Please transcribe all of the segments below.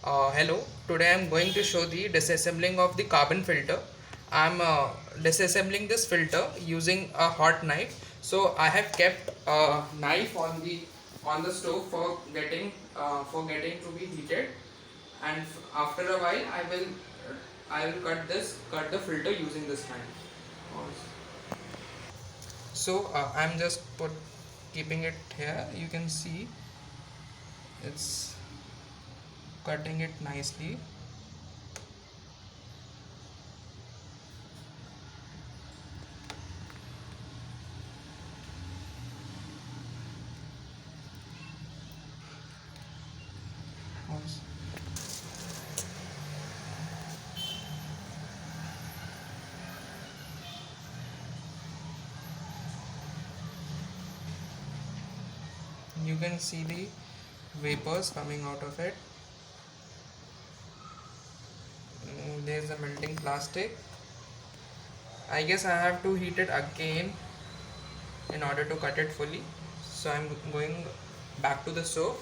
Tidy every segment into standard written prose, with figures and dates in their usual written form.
Hello, today I am going to show the disassembling of the carbon filter. I am disassembling this filter using a hot knife. So I have kept a knife on the stove for getting to be heated, and after a while I will cut the filter using this knife. So I'm just keeping it here. You can see it's cutting it nicely. You can see the vapors coming out of it. There's a melting plastic. I guess I have to heat it again in order to cut it fully. So I'm going back to the stove.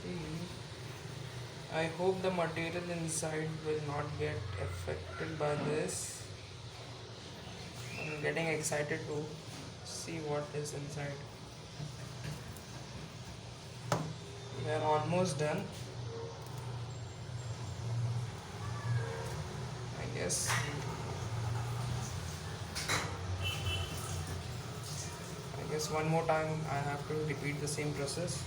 See, I hope the material inside will not get affected by this. I'm getting excited to see what is inside. We are almost done. I guess one more time I have to repeat the same process.